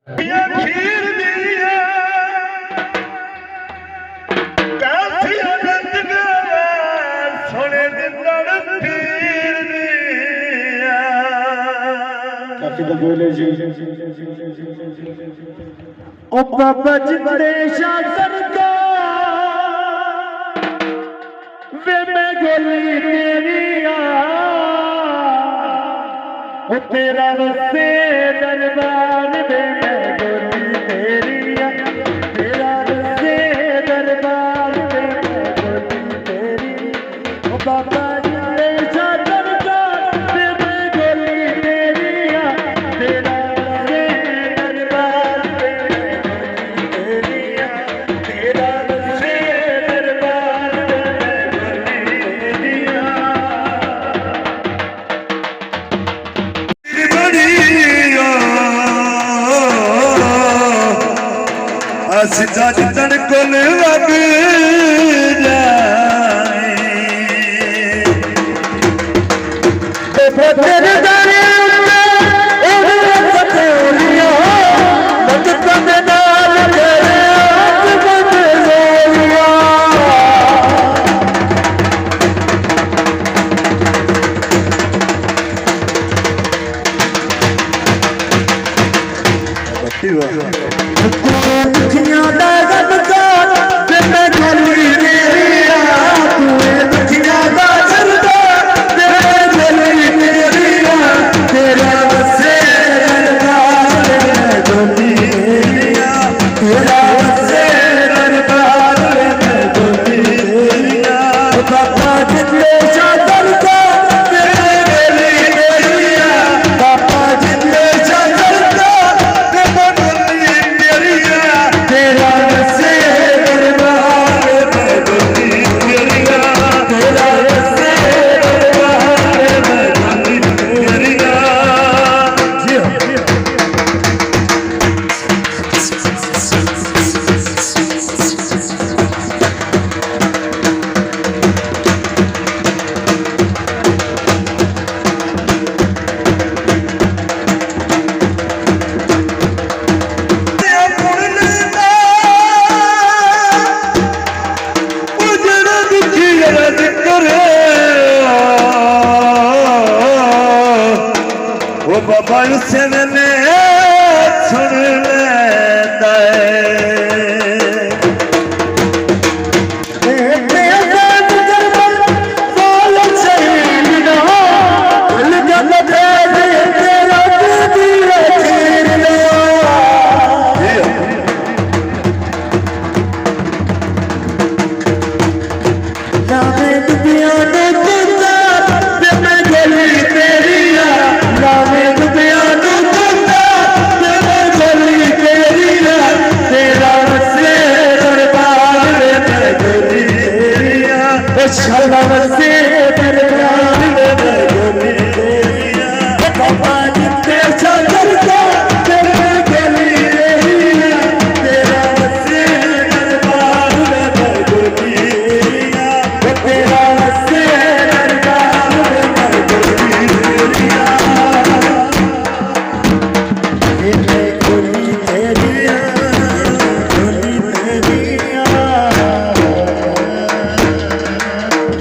खीर दिया काफी आनंद गवा सोने दिंदड़ पीर दिया काफी तो बोले जी ओ बाबा जिंदे शासन का वे मैं गोली तेरी ओ तेरा रस्ते दरबार में मैं गोली तेरी तेरा रस्ते दरबार में मैं गोली तेरी ओ बाबा जिंदे शासन का वे मैं गोली तेरी तेरा रस्ते दरबार में मैं गोली तेरी तेरा रस्ते दरबार में मैं गोली सिद्धा जितन कोल लग दुखियां दा गदकार वे मैं गोली